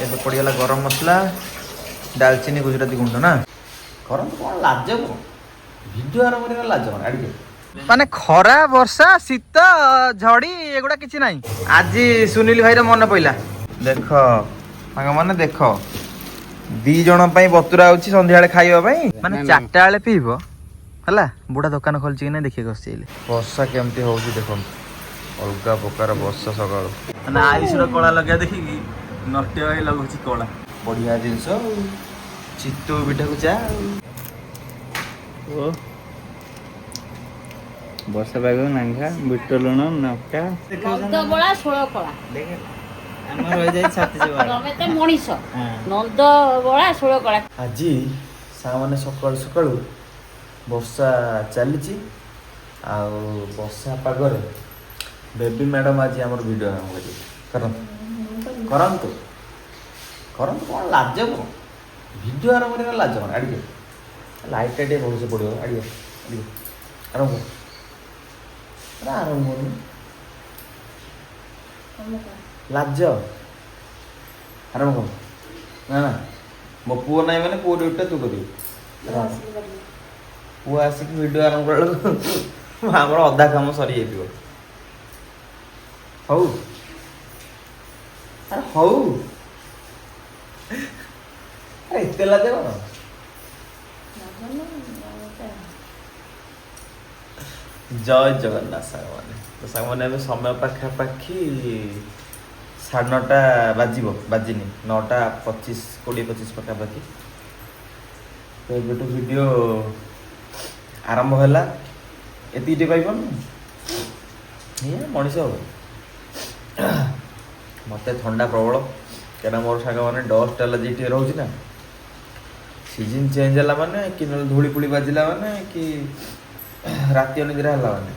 ଏବେ ପଡ଼ିଗଲା ଗରମ ମସଲା ଡାଲଚିନି ଗୁଜୁରାତି ଗୁଣ୍ଡ ନା କରନ୍ତୁ କ'ଣ ଲାଜ କଣ ଭିଡ଼ିଓ ଆରମ୍ଭ କରିବା ଲାଜ କଣ ଆଡ଼ିକେ ମାନେ ଖରା ବର୍ଷା ଶୀତ ଝଡ଼ି ଏଗୁଡ଼ା କିଛି ନାହିଁ ଆଜି ସୁନିଲ ଭାଇର ମନେ ପଇଲା ଦେଖ ସାଙ୍ଗମାନେ ଦେଖ 2 ଜଣ ପାଇଁ ବତୁରା ହେଉଛି ସନ୍ଧ୍ୟାବେଳେ ଖାଇବା ପାଇଁ ମାନେ 4ଟା ବେଳେ ପିଇବ ହେଲା ବୁଢ଼ା ଦୋକାନ ଖୋଲିଛି କି ନାହିଁ ଦେଖିବାକୁ ଆସିଲେ ବର୍ଷା କେମିତି ହେଉଛି ଦେଖନ୍ତୁ ଅଲଗା ପ୍ରକାର ବର୍ଷା ସକାଳୁ ମାନେ ଆୟୁଷର କଳା ଲଗେଇବା ଦେଖିକି ନଟ୍ୟ ଭାଇ ଲଗାଉଛି କଳା ବଢ଼ିଆ ଜିନିଷ ଚିତଉ ପିଠାକୁ ଚା ଓ ବର୍ଷା ପାଗ ନାଙ୍ଗା ବିଟ ଲୁଣ ନକା ନନ୍ଦବଳା ଷୋଳ କଳା ଆମର ରହିଯାଇ ତମେ ତ ମଣିଷ ନନ୍ଦବଳା ଷୋଳ କଳା ଆଜି ସାଙ୍ଗମାନେ ସକାଳୁ ସକାଳୁ ବର୍ଷା ଚାଲିଛି ଆଉ ବର୍ଷା ପାଗରେ ବେବି ମ୍ୟାଡ଼ାମ୍ ଆଜି ଆମର ଭିଡ଼ିଓ ଆରମ୍ଭ କରିବେ କରନ୍ତୁ କରନ୍ତୁ କ'ଣ ଲାଜ କ'ଣ ଭିଡ଼ିଓ ଆରମ୍ଭ କରିବା ଲାଜ କ'ଣ ଆଡ଼ିକେ ଲାଇଟ୍ଟା ଟିକେ ଭଲସେ ପଡ଼ିବ ଆଡ଼ିକେ ଆଡ଼ିକେ ଆରମ୍ଭ ଆରମ୍ଭ କରୁନି ଲାଜ ଆରମ୍ଭ କର ନା ନା ମୋ ପୁଅ ନାହିଁ ମାନେ ପୁଅ ଡ୍ୟୁଟିଟା ତୁ କରିବୁ ପୁଅ ଆସିକି ଭିଡ଼ିଓ ଆରମ୍ଭ କଲା ବେଳକୁ ଆମର ଅଧା କାମ ସରିଯାଇଥିବ ହଉ ଆରେ ହଉ ଏତେ ଲାଜ କ'ଣ ଜୟ ଜଗନ୍ନାଥ ସାଙ୍ଗମାନେ ତ ସାଙ୍ଗମାନେ ଏବେ ସମୟ ପାଖାପାଖି 9:30 ବାଜିବ ବାଜିନି 9:25 20-25 ପାଖାପାଖି ତ ଏବେଠୁ ଭିଡ଼ିଓ ଆରମ୍ଭ ହେଲା ଏତିକି ଟିକେ କହିପାରୁନି ଇଏ ମଣିଷ ହବ ମୋତେ ଥଣ୍ଡା ପ୍ରବଳ କାହିଁକିନା ମୋର ସାଙ୍ଗମାନେ ଡଷ୍ଟ ଆଲର୍ଜି ଟିକେ ରହୁଛି ନା ସିଜନ୍ ଚେଞ୍ଜ ହେଲା ମାନେ କି ନହେଲେ ଧୂଳି ଫୁଳି ବାଜିଲା ମାନେ କି ରାତି ଅନିଦ୍ରା ହେଲା ମାନେ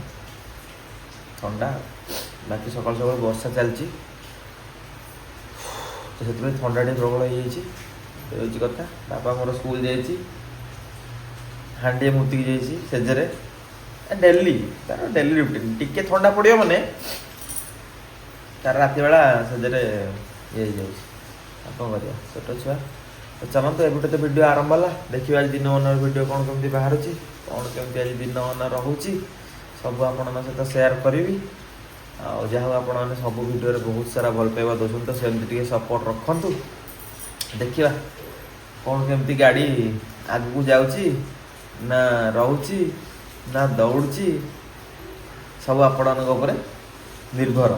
ଥଣ୍ଡା ବାକି ସକାଳୁ ସକାଳୁ ବର୍ଷା ଚାଲିଛି ତ ସେଥିପାଇଁ ଥଣ୍ଡା ଟିକେ ପ୍ରବଳ ହେଇଯାଇଛି ହେଉଛି କଥା ବାପା ମୋର ସ୍କୁଲ ଯାଇଛି ହାଣ୍ଡିଏ ମୁତିକି ଯାଇଛି ସେଜରେ ଡେଲି ତାର ଡେଲି ରୁଟିନ୍ ଟିକେ ଥଣ୍ଡା ପଡ଼ିବ ମାନେ ତାର ରାତି ବେଳା ସେଜରେ ଇଏ ହେଇଯାଉଛି ଆଉ କ'ଣ କରିବା ଛୋଟ ଛୁଆ ତ ଚାଲନ୍ତୁ ଏବେଠୁ ତ ଭିଡ଼ିଓ ଆରମ୍ଭ ହେଲା ଦେଖିବା ଆଜି ଦିନମାନର ଭିଡ଼ିଓ କ'ଣ କେମିତି ବାହାରୁଛି କ'ଣ କେମିତି ଆଜି ଦିନମାନ ରହୁଛି ସବୁ ଆପଣଙ୍କ ସହିତ ସେୟାର କରିବି ଆଉ ଯାହା ହଉ ଆପଣମାନେ ସବୁ ଭିଡ଼ିଓରେ ବହୁତ ସାରା ଭଲ ପାଇବା ଦେଉଛନ୍ତି ତ ସେମିତି ଟିକେ ସପୋର୍ଟ ରଖନ୍ତୁ ଦେଖିବା କ'ଣ କେମିତି ଗାଡ଼ି ଆଗକୁ ଯାଉଛି ନା ରହୁଛି ନା ଦୌଡ଼ୁଛି ସବୁ ଆପଣଙ୍କ ଉପରେ ନିର୍ଭର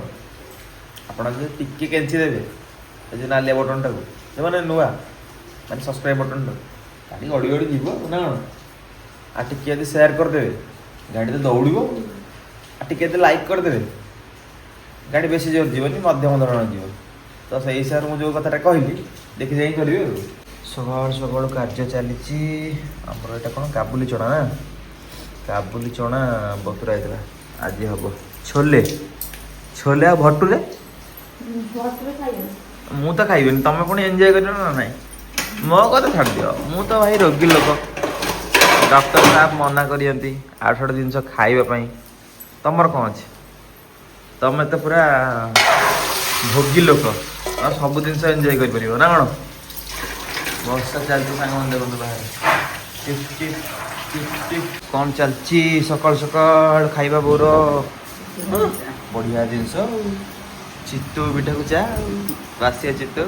ଆପଣ ଯଦି ଟିକେ କେଞ୍ଚି ଦେବେ ଏ ଯେଉଁ ନାଲିଆ ବଟନ୍ଟାକୁ ସେମାନେ ନୂଆ ମାନେ ସବସ୍କ୍ରାଇବ୍ ବଟନ୍ଟା ଗାଡ଼ି ଗଡ଼ି ଗଡ଼ି ଯିବ ନା କ'ଣ ଆଉ ଟିକେ ଯଦି ସେୟାର କରିଦେବେ ଗାଡ଼ି ତ ଦୌଡ଼ିବ ଆଉ ଟିକେ ଯଦି ଲାଇକ୍ କରିଦେବେ ଗାଡ଼ି ବେଶୀ ଜୋର ଯିବନି ମଧ୍ୟମ ଧରଣ ଯିବ ତ ସେଇ ହିସାବରେ ମୁଁ ଯେଉଁ କଥାଟା କହିଲି ଦେଖି ଯାଇ କରିବେ ଆଉ ସକାଳୁ ସକାଳୁ କାର୍ଯ୍ୟ ଚାଲିଛି ଆମର ଏଇଟା କ'ଣ କାବୁଲି ଚଣା ନା କାବୁଲି ଚଣା ବତୁରା ହେଇଥିଲା ଆଜି ହେବ ଛୋଲେ ଛୋଲେ ଆଉ ଭଟୁରେ ମୁଁ ତ ଖାଇବିନି ତମେ ପୁଣି ଏନ୍ଜୟ କରିବ ନା ନାହିଁ ମୋ କଥା ଛାଡ଼ିଦିଅ ମୁଁ ତ ଭାଇ ରୋଗୀ ଲୋକ ଡକ୍ଟର ସାହେବ ମନା କରିନ୍ତି ଆଉ ଗୋଟେ ଜିନିଷ ଖାଇବା ପାଇଁ ତମର କ'ଣ ଅଛି ତମେ ତ ପୁରା ଭୋଗୀ ଲୋକ ଆଉ ସବୁ ଜିନିଷ ଏନ୍ଜୟ କରିପାରିବ ନା କ'ଣ ବର୍ଷା ଚାଲିଛି ସାଙ୍ଗମାନେ ଦେଖନ୍ତୁ ବାହାରେ ଟିପ୍ ଟିପ୍ ଟିପ୍ ଟିପ୍ କ'ଣ ଚାଲିଛି ସକାଳୁ ସକାଳୁ ଖାଇବା ବୋର ବଢ଼ିଆ ଜିନିଷ ଚିତଉ ପିଠାକୁ ଚା ବାସିଆ ଚିତଉ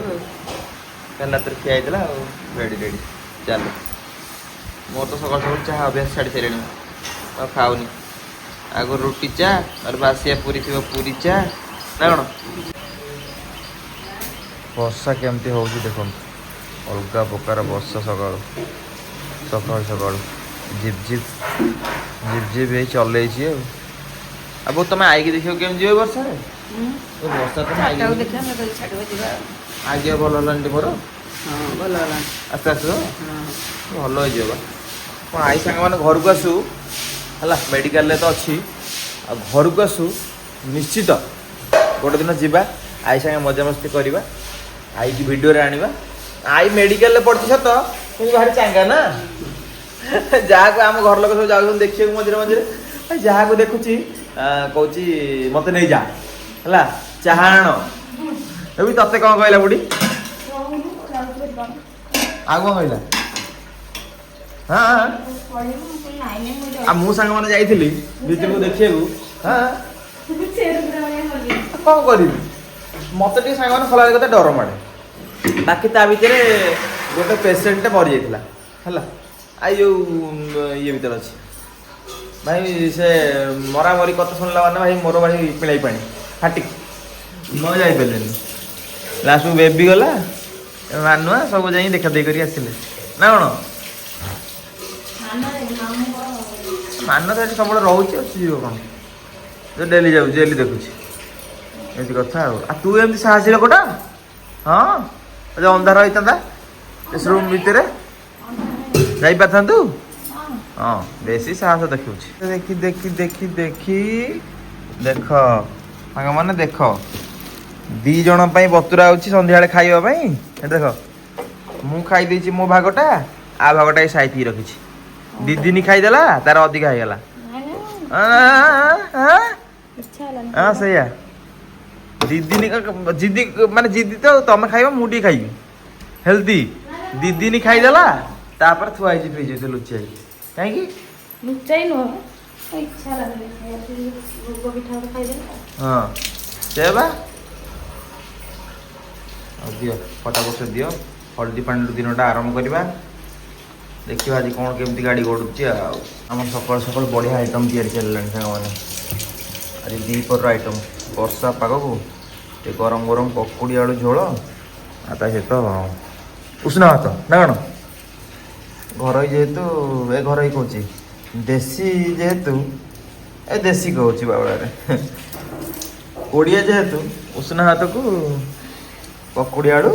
କାଲି ରାତିରେ ଖିଆ ହେଇଥିଲା ଆଉ ରେଡ଼ି ରେଡ଼ି ଚାଲ ମୋର ତ ସକାଳୁ ସକାଳୁ ଚାହା ଅଭ୍ୟାସ ଛାଡ଼ି ସାରିଲିଣି ଆଉ ଖାଉନି ଆଗରୁ ରୁଟି ଚା ଆଉ ବାସିଆ ପୁରୀ ଥିବ ପୁରୀ ଚା ନା କ'ଣ ବର୍ଷା କେମିତି ହେଉଛି ଦେଖନ୍ତୁ ଅଲଗା ପ୍ରକାର ବର୍ଷା ସକାଳୁ ସକାଳୁ ସକାଳୁ ଝିପ୍ ଝିପ୍ ହେଇ ଚଲେଇଛି ଆଉ ବୋଉ ତମେ ଆଇକି ଦେଖିବ କେମିତି ଯିବ ବର୍ଷାରେ ବର୍ଷା ତମେ ଆଇକି ଭଲ ହେଲାନି ମୋର ଭଲ ହେଲାଣି ଆସ୍ତେ ଆସ୍ତେ ଭଲ ହେଇଯିବ ବା କ'ଣ ଆଇ ସାଙ୍ଗମାନେ ଘରକୁ ଆସୁ ହେଲା ମେଡ଼ିକାଲରେ ତ ଅଛି ଆଉ ଘରକୁ ଆସୁ ନିଶ୍ଚିତ ଗୋଟେ ଦିନ ଯିବା ଆଇ ସାଙ୍ଗେ ମଜାମସ୍ତି କରିବା ଆଇକି ଭିଡ଼ିଓରେ ଆଣିବା ଆଇ ମେଡ଼ିକାଲରେ ପଡ଼ିଛି ସତ କିନ୍ତୁ ଭାରି ଚାଙ୍ଗା ନା ଯାହାକୁ ଆମ ଘର ଲୋକ ସବୁ ଯାଉଛନ୍ତି ଦେଖିବାକୁ ମଝିରେ ମଝିରେ ଯାହାକୁ ଦେଖୁଛି କହୁଛି ମୋତେ ନେଇଯା ହେଲା ଚାହା ଆଣ ଏବେ ତତେ କ'ଣ କହିଲା ବୁଢ଼ୀ ଆଉ କ'ଣ କହିଲା? ହଁ ଆଉ ମୁଁ ସାଙ୍ଗମାନେ ଯାଇଥିଲି ଭିତରକୁ ଦେଖିବାକୁ। ହଁ କ'ଣ କରିବି, ମତେ ଟିକେ ସାଙ୍ଗମାନେ ଖୋଲା କଥା ଡର ମାଡ଼େ। ବାକି ତା ଭିତରେ ଗୋଟେ ପେସେଣ୍ଟଟେ ମରିଯାଇଥିଲା ହେଲା, ଆଉ ଯୋଉ ଇଏ ଭିତରେ ଅଛି ଭାଇ, ସେ ମରାମରି କଥା ଶୁଣିଲା ମାନେ ଭାଇ ମୋର ଭାଇ ପିଳାଇ ପାଣି ଫାଟି ମୁଁ ଯାଇପାରିଲିନି। ଲାଷ୍ଟକୁ ବେବି ଗଲା, ମାନୁଆ ସବୁ ଯାଇ ଦେଖା ଦେଇ କରି ଆସିଲେ ନା କ'ଣ? ମାନ ତ ଏଠି ସବୁବେଳେ ରହୁଛି, ଅଛି ଯିବ କ'ଣ, ଡେଲି ଯାଉଛି ଡେଲି ଦେଖୁଛି, ଏମିତି କଥା ଆଉ। ଆଉ ତୁ ଏମିତି ସାହସୀ ଲୋକଟା, ହଁ ଯୋଉ ଅନ୍ଧାର ହେଇଥାନ୍ତା ରୁମ୍ ଭିତରେ ଯାଇପାରିଥାନ୍ତୁ। ହଁ ବେଶୀ ସାହସ ଦେଖାଉଛି। ଦେଖି ଦେଖି ଦେଖି ଦେଖି ଦେଖ ସାଙ୍ଗମାନେ, ଦେଖ 2 ଜଣ ପାଇଁ ବତୁରା ହେଉଛି ସନ୍ଧ୍ୟାବେଳେ ଖାଇବା ପାଇଁ। ଦେଖ ମୁଁ ଖାଇ ଦେଇଛି ମୋ ଭାଗଟା, ଆଉ ଭାଗଟା ଏଇ ସାଇତିକି ରଖିଛି। 2 ଦିନ ଖାଇଦେଲା, ତାର ଅଧିକା ହେଇଗଲା। ହଁ ସେଇଆ 2 ଦିନ ଜିଦି, ମାନେ ଜିଦି ତ ତମେ ଖାଇବ ମୁଁ ଟିକେ ଖାଇବି ହେଲ୍ଦି। 2 ଦିନ ଖାଇଦେଲା, ତାପରେ ଥୁଆ ହେଇଛି ଫ୍ରିଜ୍ ଭିତରେ ଲୁଚି ହେଇଛି। କାହିଁକି ଲୁଚାଇ ନୁହଁ, ଇଚ୍ଛା ଲାଗିଲା ଭୋଗ ପିଠା ଗୋଟେ ଖାଇଦେଲେ। ହଁ ସେ ବା ଆଉ ଦିଅ ଫଟାଫଟ ଦିଅ, ହଳଦୀ ପାଣିରୁ ଦିନଟା ଆରମ୍ଭ କରିବା। ଦେଖିବା ଆଜି କ'ଣ କେମିତି ଗାଡ଼ି ଗଡ଼ୁଛି। ଆଉ ଆମର ସକାଳୁ ସକାଳୁ ବଢ଼ିଆ ଆଇଟମ୍ ତିଆରି ଚାଲିଲାଣି ସାଙ୍ଗମାନେ। ଆଜି ଦ୍ୱିପହରର ଆଇଟମ୍, ବର୍ଷା ପାଗକୁ ଟିକେ ଗରମ ଗରମ ପକୁଡ଼ି ଆଳୁ ଝୋଳ, ଆଉ ତା ସହିତ ଉଷୁନା ଭାତ ନା କ'ଣ? ଘରୋଇ ଯେହେତୁ, ଏ ଘରୋଇ କହୁଛି ଦେଶୀ ଯେହେତୁ, ଏ ଦେଶୀ କହୁଛି ବାଉଳାରେ, ଓଡ଼ିଆ ଯେହେତୁ ଉଷୁନା ଭାତକୁ ପକୁଡ଼ି ଆଳୁ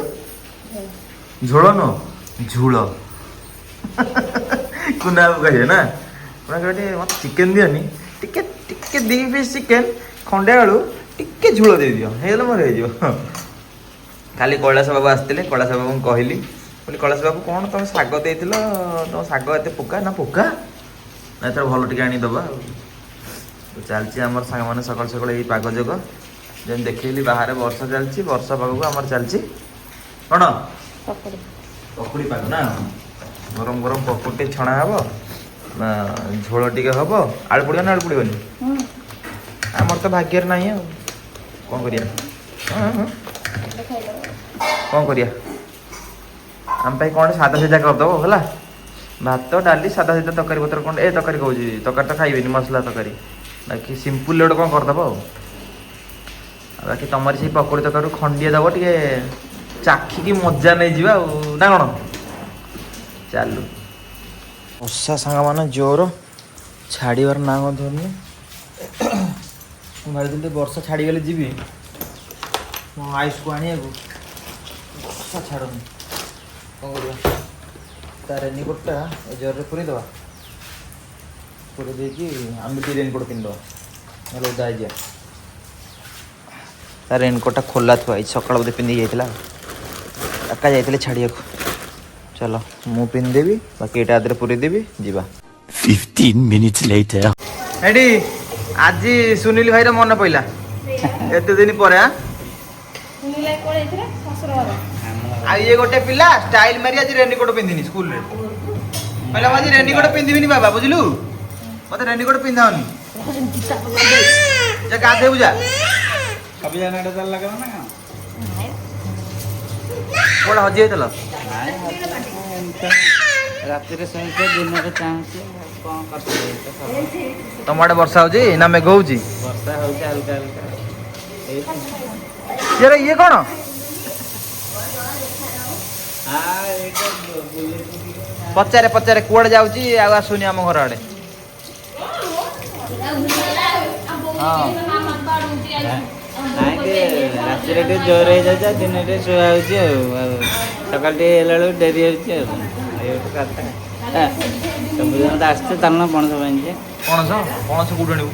ଝୋଳ ନୁହଁ ଝୁଳ କୁନାକୁ କହିବେ ନା, ଟିକେ ମୋତେ ଚିକେନ୍ ଦିଅନି, ଟିକେ ଟିକେ 2 ପିସ୍ ଚିକେନ୍, ଖଣ୍ଡେ ଆଳୁ, ଟିକେ ଝୁଳ ଦେଇଦିଅ, ହେଇଗଲେ ମୋର ହେଇଯିବ। କାଲି କୈଳାସ ବାବୁ ଆସିଥିଲେ, କୈଳାସ ବାବୁଙ୍କୁ କହିଲି କୈଳାସ ବାବୁ କ'ଣ ତମେ ଶାଗ ଦେଇଥିଲ, ତମ ଶାଗ ଏତେ ପୋକା ନା ପୋକା ନା, ଏଥର ଭଲ ଟିକେ ଆଣିଦେବା। ଆଉ ଚାଲିଛି ଆମର ସାଙ୍ଗମାନେ ସକାଳୁ ସକାଳୁ ଏଇ ପାଗ ଯୋଗ, ଯେମିତି ଦେଖେଇଲି ବାହାରେ ବର୍ଷା ଚାଲିଛି, ବର୍ଷା ପାଗକୁ ଆମର ଚାଲିଛି କ'ଣ ପକୁଡ଼ି ପାଗ ନା। ଗରମ ଗରମ ପକୁଡ଼ି ଟିକେ ଛଣା ହେବ, ନା ଝୋଳ ଟିକେ ହେବ। ଆଳୁ ପଡ଼ିବ ନା ଆଳୁ ପଡ଼ିବନି? ଆମର ତ ଭାଗ୍ୟରେ ନାହିଁ, ଆଉ କ'ଣ କରିବା? କ'ଣ କରିବା, ଆମ ପାଇଁ କ'ଣ ସାଧା ସିଧା କରିଦେବ ହେଲା। ଭାତ ଡାଲି ସାଧା ସିଧା ତରକାରୀ ପତ୍ର କ'ଣ, ଏ ତରକାରୀ କହୁଛି, ତରକାରୀ ତ ଖାଇବେନି, ମସଲା ତରକାରୀ, ବାକି ସିମ୍ପୁଲ୍ ଗୋଟେ କ'ଣ କରିଦେବ। ଆଉ ବାକି ତମରି ସେଇ ପକୁଡ଼ି ତରକାରୀରୁ ଖଣ୍ଡିଏ ଦେବ, ଟିକେ ଚାଖିକି ମଜା ନେଇଯିବା ଆଉ ନା କ'ଣ? ଚାଲୁ। ବର୍ଷା ସାଙ୍ଗମାନେ ଜୋର, ଛାଡ଼ିବାର ନାଁ କ'ଣ ଧରୁନି। ମୁଁ ଭାବିଥିଲି ବର୍ଷା ଛାଡ଼ିଗଲେ ଯିବି ମୋ ଆଇସ୍କୁ ଆଣିବାକୁ, ବର୍ଷା ଛାଡ଼ୁନି। କ'ଣ କରିବା, ତା ରେନିକୋଟ୍ଟା ଏ ଜରିରେ ପୁରେଇଦେବା, ପୁରେଇ ଦେଇକି ଆମେ ଟିକେ ରେନିକୋଟ୍ ପିନ୍ଧିଦେବା, ନହେଲେ ଓଦା ହେଇଯିବା। ତା ରେନିକୋଟ୍ଟା ଖୋଲା ଥୁଆ ହେଇଛି, ସକାଳ ବୋଧେ ପିନ୍ଧିକି ଯାଇଥିଲା, ଏକା ଯାଇଥିଲେ ଛାଡ଼ିବାକୁ। ଚାଲ ମୁଁ ପିନ୍ଧିଦେବି, ବାକି ଏଇଟା ଆଦେହରେ ପୁରେଇଦେବି, ଯିବା। 15 minutes later. ଏଠି ଆଜି ସୁନିଲ ଭାଇର ମନେ ପଇଲା ଏତେ ଦିନ ପରେ। ଆଉ ଇଏ ଗୋଟେ ପିଲା ଷ୍ଟାଇଲ ମାରି ଆଜି ରେନିକୋଟ୍ ପିନ୍ଧିନି ସ୍କୁଲରେ, କହିଲା ମୁଁ ଆଜି ରେନିକୋଟ୍ ପିନ୍ଧିବିନି ବାବା, ବୁଝିଲୁ, ମତେ ରେନିକୋଟ୍ ପିନ୍ଧାଉନି, ଯା ଗାଧେଇବୁ ଯା। କୋଉଟା ହଜି ଯାଇଥିଲ? ରାତିରେ ଶୋଇଛ, ଦିନରେ ଚାହୁଁଛି, କ'ଣ କରିଥିଲି? ତମ ଆଡେ ବର୍ଷା ହଉଛି ନା ମେଘ ହଉଛି? ବର୍ଷା ହେଉଛି ହାଲକା ହାଲକା। ଇଏ କ'ଣ? ପଚାରେ ପଚାରେ କୁଆଡେ ଯାଉଛି, ଆଉ ଆସୁନି ଆମ ଘର ଆଡେ। ରାତିରେ ଟିକେ ଜୋର ହେଇଯାଉଛି, ଆଉ ଦିନରେ ଟିକେ ଶୋଆ ହେଉଛି ଆଉ ସକାଳ ଟିକେ ହେଲା ବେଳକୁ ଡେରି ହେଉଛି ଆଉ କଥା। ସବୁଦିନ ତ ଆସିছে, ଚାଲୁନ ପଣସ ପାଇଁ ପଣସ ପଣସ କୋଉଠି ଆଣିବୁ?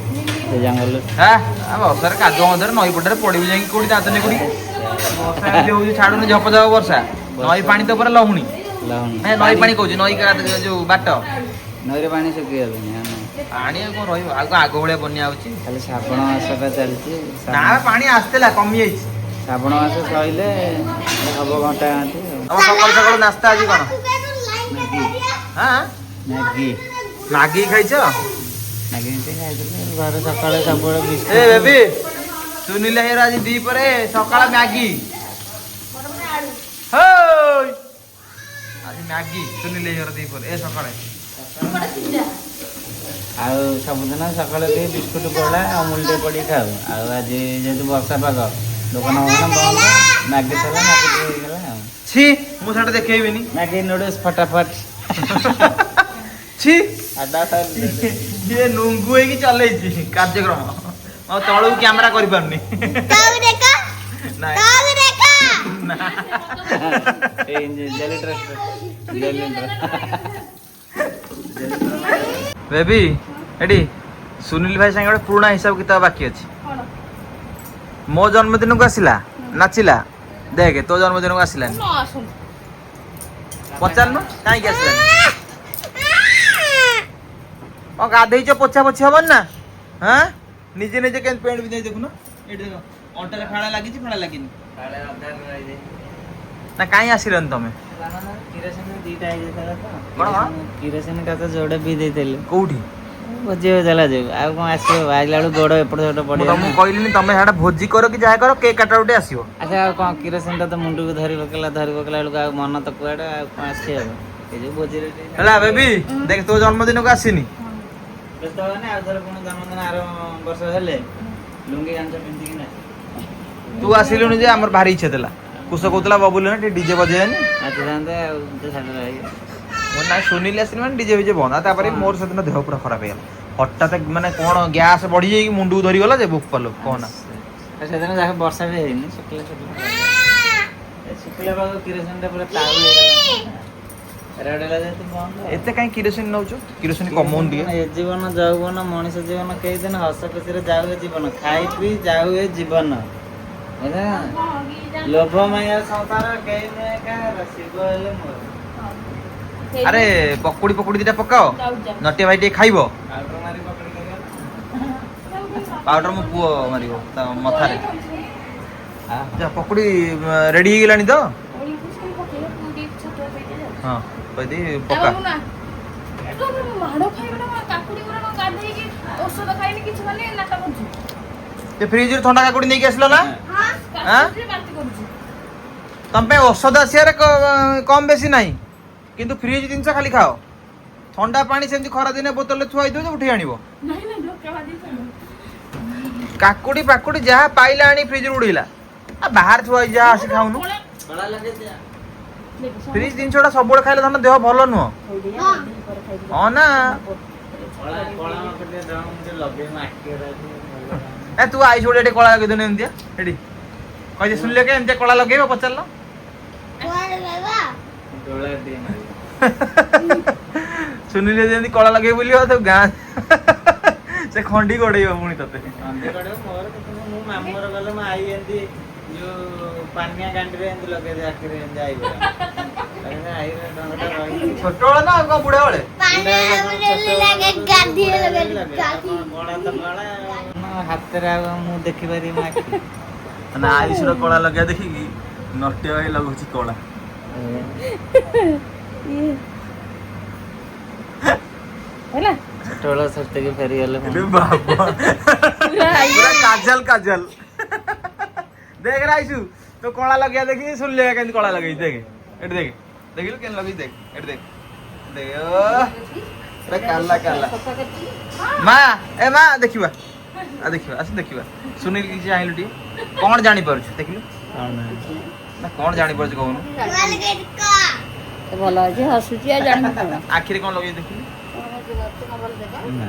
ସେ ଜଙ୍ଗଲରୁ। ବର୍ଷାରେ କାଦୁଅ ମଧ୍ୟରେ ନଈ ପଟରେ ପଡିବୁ ଯାଇକି କୋଉଠି ଦାଦନ କୋଉଠି? ବର୍ଷା ଏମିତି ହଉଛି, ଛାଡୁନି ଝପ ଝପ ବର୍ଷା, ନଈ ପାଣି ତ ପୁରା ଲହୁଣୀ। ନଈ ପାଣି କହୁଛି, ନଈ ଯୋଉ ବାଟ ନଈରେ ପାଣି ଶୁଖିଗଲାଣି, ପାଣି ଆଉ କ'ଣ ରହିବ, ଆଉ କ'ଣ ଆଗ ଭଳିଆ ବନ୍ୟା ହଉଛି? ଖାଲି ଶ୍ରାବଣ ମାସଟା ଚାଲିଛି। ନା ପାଣି ଆସିଥିଲା, କମି ଯାଇଛି। ଶ୍ରାବଣ ମାସ ସରିଲେ ହବ ଘଣ୍ଟା ଘାଣ୍ଟି ଆଉ। ଆମ ସକାଳୁ ସକାଳୁ ନାସ୍ତା ଆଜି କଣ? ହଁ ମ୍ୟାଗି ମ୍ୟାଗି ଖାଇଛ? ମ୍ୟାଗି ଖାଇଥିଲି ଘରେ ସକାଳେ ସବୁବେଳେ ଏ ବିସ୍କୁଟ। ବେବି ସୁନିଲ ଭାଇର ଆଜି ଦିପରେ ସକାଳ ମ୍ୟାଗି। ହେଇ ଆଜି ମ୍ୟାଗି ସୁନିଲ ଭାଇର ଦିପରେ ଏ ସକାଳେ। ଆଉ ସବୁଦିନ ସକାଳେ ଟିକେ ବିସ୍କୁଟ ଗୋଳା ଅମୁଲ ଟିକେ ପଡ଼ିକି ଖାଉ। ଆଉ ଆଜି ଯେହେତୁ ବର୍ଷା ପାଗ ଦୋକାନ ବନ୍ଦ, ମ୍ୟାଗି ଥିଲା ମ୍ୟାଗି ଟିକେ ହେଇଗଲା ଆଉ। ଛି ମୁଁ ସେଟା ଦେଖେଇବିନି। Maggi noodles ଫଟାଫଟ। ଛି ଆଡା ସାର୍ ସିଏ ନୁଙ୍ଗୁ ହେଇକି ଚଲେଇଛି କାର୍ଯ୍ୟକ୍ରମ। ଆଉ ତଳକୁ କ୍ୟାମେରା କରିପାରୁନି। ନାଇଁ ନା। ବେବି ଏଠି ସୁନିଲ ଭାଇ ସାଙ୍ଗେ ଗୋଟେ ପୁରୁଣା ହିସାବ କିତାବ ବାକି ଅଛି। ମୋ ଜନ୍ମଦିନକୁ ଆସିଲା ନାଚିଲା, ଦେଖେ ତୋ ଜନ୍ମଦିନକୁ ଆସିଲାନି। ପଚାରୁନୁ କାହିଁକି ଆସିଲାନି? ଗାଧେଇଛ ପୋଛା ପୋଛି ହବନି ନା? ହଁ ନିଜେ ନିଜେ କେମିତି ପେଣ୍ଟ ପିନ୍ଧେଇ ଦେଖୁନ। ଏଠି ଦେଖ ଅଣ୍ଟାରେ ଫାଳା ଲାଗିଛି ଫାଳା ଲାଗିନି। ନା କାହିଁ ଆସିଲନି ତମେ? କିରୋସିନ ଦିଟା ହେଇଯାଇଥିଲା ତ। କଣ? କିରୋସିନ ଟା ତ ଯୋଡେ ବି ଦେଇଥିଲି। କୋଉଠି? ଭୋଜି ହଉଥିଲା ଯୋଉ। ଆଉ କଣ ଆସିବ? ଆଇଲା ବେଳକୁ ଗୋଡ ଏପଟ ସେପଟ ମୁଁ ପଡିବ। ତମକୁ କହିଲିନି ତମେ ସେଟା ଭୋଜି କର କି ଯାହା କର କେକ୍ କାଟା ଗୋଟେ ଆସିବ। ଆଚ୍ଛା ଆଉ କଣ କିରୋସିନ ଟା ତ ମୁଣ୍ଡକୁ ଧରି ପକେଇଲା ବେଳକୁ ଆଉ ମନ ତ କୁଆଡେ ଆଉ କଣ ଆସିବ? ଏ ଯୋଉ ଭୋଜିରେ ହେଲା ବେବି ଦେଖ ତୋ ଜନ୍ମଦିନକୁ ଆସିନି। ବ୍ୟସ୍ତ ହବନି, ଆଉ ଥରେ ପୁଣି ଜନ୍ମଦିନ ଆର ବର୍ଷ ହେଲେ ଲୁଙ୍ଗି ଗାମୁଛା ପିନ୍ଧିକି ନା ତୁ ଆସିଲୁନି ଯେ ଆମର ଭାରି ଇଚ୍ଛା ଥିଲା। କୁଶ କହୁଥିଲା ବବୁଲ ନା ଟିକେ ଡିଜେ ବଜେଇବାନି। ନାଚିଥାନ୍ତେ ଆଉ ଛାଡ଼ ରହିବ। ମୁଁ ନାଇଁ ସୁନିଲ ଆସିନି ମାନେ ଡିଜେ ଫିଜେ ବନ୍ଦ। ଆଉ ତାପରେ ମୋର ସେଦିନ ଦେହ ପୁରା ଖରାପ ହେଇଗଲା। ହଠାତ୍ ମାନେ କଣ ଗ୍ୟାସ୍ ବଢି ଯାଇକି ମୁଣ୍ଡକୁ ଧରିଗଲା ଯେ ବୋପାଲୋ କହନା। ସେଦିନ ଯାହା ବର୍ଷା ବି ହେଇନି, ଶୁଖିଲା ପାଗ କିରୋସିନ ଟା ପୁରା ତାଉ ହେଇଗଲା। ରେଡଲା ଯେହେତୁ ବନ୍ଦ। ଏତେ କାହିଁ କିରୋସିନ ନଉଛୁ? କିରୋସିନ କମଉନି ଟିକେ। ଏ ଜୀବନ ଯୌବନ ମଣିଷ ଜୀବନ କେଇଦିନ ହସ ଖୁସିରେ ଯାଉ ଏ ଜୀବନ, ଖାଇ ପିଇ ଯାଉ ଏ ଜୀବନ। ଲୋଭମୟ ସଂସାର କେହି ନୁହେଁ କାହାର, ଶିବ ହେଲେ ମୋର। ଆରେ ପକୁଡି ପକୁଡି ଦିଟା ପକାଅ, ନଟିଆ ଭାଇ ଟିକେ ଖାଇବ। ପାଉଡର ମାରି ପକଡ଼ି କରିବା। ପାଉଡର ମୋ ପୁଅ ମାରିବ ତା ମଥାରେ। ଯା ପକୁଡି ରେଡି ହେଇଗଲାଣି ତ? ହଁ କହିଦି ପକା। ଫ୍ରିଜରୁ ଥଣ୍ଡା କାକୁଡି ନେଇକି ଆସିଲ ନା? ତମ ପାଇଁ ଔଷଧ ଆସିବାରେ କମ ବେଶୀ ନାହିଁ, କିନ୍ତୁ ଫ୍ରିଜ ଜିନିଷ ଖାଲି ଖାଅ। ଥଣ୍ଡା ପାଣି ସେମିତି ଖରା ଦିନେ ବୋତଲରେ ଥୁଆ ହେଇଥିବ ଯେ ଉଠେଇ ଆଣିବ। କାକୁଡି ପାକୁଡି ଯାହା ପାଇଲା ଆଣି ଫ୍ରିଜରୁ ଉଡେଇଲା। ବାହାରେ ଥୁଆ ହେଇଛି ଯାହା ଆସି ଖାଉନୁ। ଫ୍ରିଜ ଜିନିଷଟା ସବୁବେଳେ ଖାଇଲେ ତମ ଦେହ ଭଲ ନୁହଁ। ହଁ ନା ଏ ତୁ ଆଇସ ଗୋଟେ କଳା ଲଗେଇ ଦଉନି ଏମିତିଆ ଏଠି କହିଦେ ଶୁଣିଲେ କେ ଏମିତିଆ କଳା ଲଗେଇବ ପଚାରିଲ। ଶୁଣିଲେ ଯେମିତି କଳା ଲଗେଇ ବୁଲିବ ତ ଗାଁ ସେ ଖଣ୍ଡି ଗୋଡେଇବ ପୁଣି ତତେ। ମୁଁ ମାମୁଁର ଗଲେ ମୋ ଆଈ ଏମିତି ଯୋଉ ପାନିଆ ଗାଣ୍ଡିରେ ଏମିତି ଲଗେଇଦିଏ ଆଖିରେ ଏମିତି ଆଈ ଛୋଟବେଳେ ନା ଆଉ କଣ ବୁଢା ବେଳେ? ହାତରେ ଆଉ ମୁଁ ଦେଖିପାରିବି ମୋ ଆଖି। ନା ଆଇସର କଳା ଲଗେଇବା ଦେଖିକି ନଟିଆ ଭାଇ ଲଗଉଛି କଳା। ଛୋଟବେଳ ସତେକି ଫେରିଗଲେ କାଜଲ କାଜଲ ଦେଖ ରାଇସୁ ତୁ କଳା ଲଗେଇବା ଦେଖିକି ଶୁଣିଲେ କେମିତି କଳା ଲଗେଇଛି ଦେଖେ ଏଠି ଦେଖେ ଦେଖିଲୁ କେମିତି ଲଗେଇଛି ଦେଖ ଏଠି ଦେଖ ଦେଖ କାଲା କାଲା ମା ଏ ମା ଦେଖିବା ଦେଖିବା ଆସ ଦେଖିବା ସୁନିଲ କିଛି ଆଣିଲୁ ଟିକେ କଣ ଜାଣିପାରୁଛୁ ଦେଖିଲୁ ନା କଣ ଜାଣିପାରୁଛୁ କହୁନୁ? ଭଲ ଅଛି ହସୁଛି ଆଉ ଜାଣିବୁ କଣ? ଆଖିରେ କଣ ଲଗେଇ ଦେଖିଲୁ?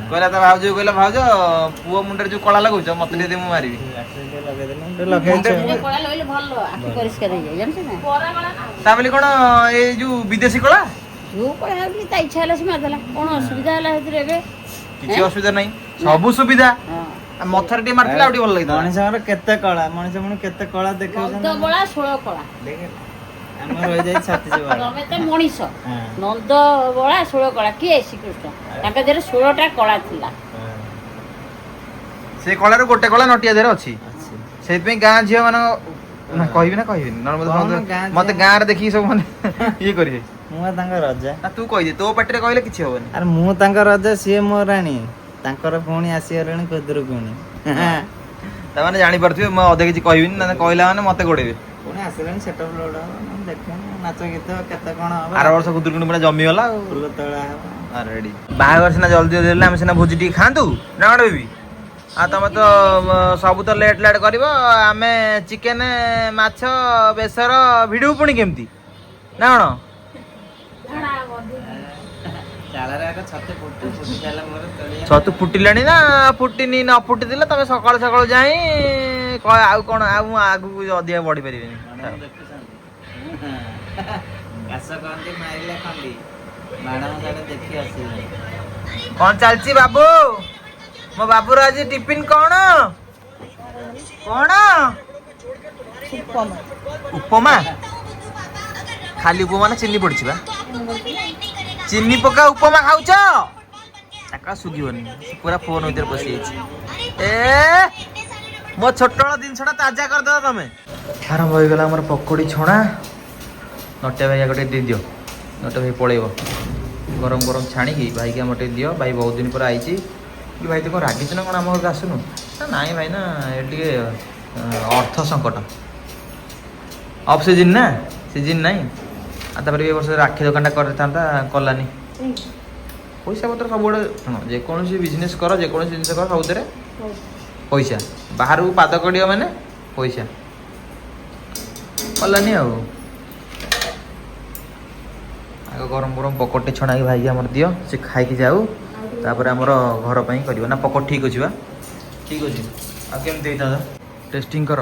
କହିଲା ତା ଭାଉଜ କହିଲା ଭାଉଜ ପୁଅ ମୁଣ୍ଡରେ ଯୋଉ କଳା ଲଗଉଛ ମତେ ଟିକେ ମୁଁ ମାରିବି। କଳା ଲଗେଇଲେ ଭଲ ଆଖି ପରିଷ୍କାର ହେଇଯାଏ ଜାଣିଛୁ ନା? ତା ବୋଲି କଣ ଏଇ ଯୋଉ ବିଦେଶୀ କଳା? ଯୋଉ କଳା ହଉଛି ତା ଇଚ୍ଛା ହେଲା ସେ ମାରିଦେଲା କଣ ଅସୁବିଧା ହେଲା ସେଥିରେ ଏବେ? କିଛି ଅସୁବିଧା ନାହିଁ ସବୁ ସୁବିଧା। ମଥାରେ ଟିକେ ମାରିଥିଲେ ଆଉ ଟିକେ ଭଲ ଲାଗିଥିଲା। ମଣିଷଙ୍କର କେତେ କଳା ମଣିଷ ପୁଣି କେତେ କଳା ଦେଖାଉଛନ୍ତି। ନନ୍ଦ ବଳା 16 କଳା ଆମର ରହିଯାଇଛି 36 ବଳା। ତମେ ତ ମଣିଷ ନନ୍ଦ ବଳା 16 କଳା କିଏ ଶ୍ରୀକୃଷ୍ଣ ତାଙ୍କ ଦେହରେ 16ଟା କଳା ଥିଲା। ସେ କଳାରୁ ଗୋଟେ କଳା ନଟିଆ ଦେହରେ ଅଛି। ସେଇଥିପାଇଁ ଗାଁ ଝିଅ ମାନଙ୍କ ନା କହିବି ନା କହିବିନି ନହେଲେ କହୁନ, ଗାଁ ମତେ ଗାଁରେ ଦେଖିକି ସବୁ ମାନେ ଇଏ କରିବେ ମୁଁ ତାଙ୍କ ରଜା। ନା ତୁ କହିଦେ ତୋ ପାଟିରେ କହିଲେ କିଛି ହବନି ଆରେ ମୁଁ ତାଙ୍କ ରଜା, ସିଏ ମୋ ରାଣୀ। ତାଙ୍କର ପୁଣି ଆସିଗଲେଣି ଖୁଦୁରୁକୁଣୀ। ତାମାନେ ଜାଣିପାରୁଥିବେ ମୁଁ ଅଧେ କିଛି କହିବିନି ନା କହିଲା ମାନେ ମତେ ଗୋଡେଇବେ ପୁଣି ଆସିଲେଣି ସେଟଅପ୍ ଲୋଡ୍ ହବ, ଦେଖିବା ନାଚ ଗୀତ କେତେ କଣ ହବ। ଆର ବର୍ଷ ଖୁଦୁରୁକୁଣୀ ପୁରା ଜମିଗଲା ଆଉ ଫୁଲ ତୋଳା ହବ। ରେଡି ବାହାଘର ସିନା ଜଲ୍ଦି ଜଲ୍ଦି ହେଲେ ଆମେ ସିନା ଭୋଜି ଟିକେ ଖାଆନ୍ତୁ ନା କଣ ବେବି ଆଉ ତମେ ତ ସବୁ ତ ଲେଟ୍ ଲେଟ୍ କରିବ ଆମେ ଚିକେନ ମାଛ ବେସର ଭିଡ଼ିବୁ ପୁଣି କେମିତି ନା କଣ ଚାଳରେ ଆଗ ଛତୁ ଫୁଟି ସାରିଲା ପରେ ତୋଳିବା। ଛତୁ ଫୁଟିଲାଣି ନା ଫୁଟିନି ନ ଫୁଟିଥିଲେ ତମେ ସକାଳୁ ସକାଳୁ ଯାଇ ଆଉ କଣ ଆଉ ମୁଁ ଆଗକୁ ଅଧିକା ବଢି ପାରିବିନି ମ୍ୟାଡ଼ାମ ଦେଖୁଛନ୍ତି କାଶ କହନ୍ତି ମାରିଲେ ଖଣ୍ଡି। ମ୍ୟାଡ଼ାମ ସାଡେ ଦେଖି ଆସିଲେ। କଣ ଚାଲିଛି ବାବୁ ମୋ ବାବୁର ଆଜି ଟିଫିନ କଣ କଣ ଉପମା ଖାଲି ଉପମା ନା ଚିନି ପଡିଛି ବା ଚିନି ପକା ଉପମା ଖାଉଛ ତାକା ଶୁଖିବନି ପୁରା ଫୋନ ଭିତରେ ପଶି ଯାଇଛି ଏ ମୋ ଛୋଟବେଳ ଜିନିଷଟା ତାଜା କରିଦେବ ତମେ ଆରମ୍ଭ ହେଇଗଲା ଆମର ପକୋଡି ଛଣା ନଟିଆ ଭାଇ ଗୋଟେ ଦେଇଦିଅ ନଟିଆ ଭାଇ ପଳେଇବ ଗରମ ଗରମ ଛାଣିକି ଭାଇକି ଆମର ଟିକେ ଦିଅ ଭାଇ ବହୁତ ଦିନ ପରେ ଆଇଛି କି ଭାଇ ତୁ କ'ଣ ରାଗିଛୁ ନା କ'ଣ ଆମ ଘରକୁ ଆସୁନୁ ନା ନାଇଁ ଭାଇ ନା ଏ ଟିକେ ଅର୍ଥ ସଙ୍କଟ ଅଫ୍ ସିଜିନ୍ ନା ସିଜିନ୍ ନାହିଁ ଆଉ ତାପରେ ଏ ବର୍ଷ ରାକ୍ଷୀ ଦୋକାନଟା କରିଥାନ୍ତା କଲାନି ପଇସା ପତ୍ର ସବୁବେଳେ ଶୁଣ ଯେକୌଣସି ବିଜନେସ୍ କର ଯେକୌଣସି ଜିନିଷ କର ସବୁଥିରେ ପଇସା ବାହାରକୁ ପାଦ କଡ଼ିବ ମାନେ ପଇସା କଲାନି ଆଉ ଆଗ ଗରମ ଗରମ ପକୋଡ଼ି ଛଣାକି ଭାଇକି ଆମର ଦିଅ ସେ ଖାଇକି ଯାଉ ତାପରେ ଆମର ଘର ପାଇଁ କରିବ ନା ପକୋଡ଼ି ଠିକ୍ ଅଛି ବା ଠିକ୍ ଅଛି ଆଉ କେମିତି ହେଇଥାନ୍ତା ଟେଷ୍ଟିଂ କର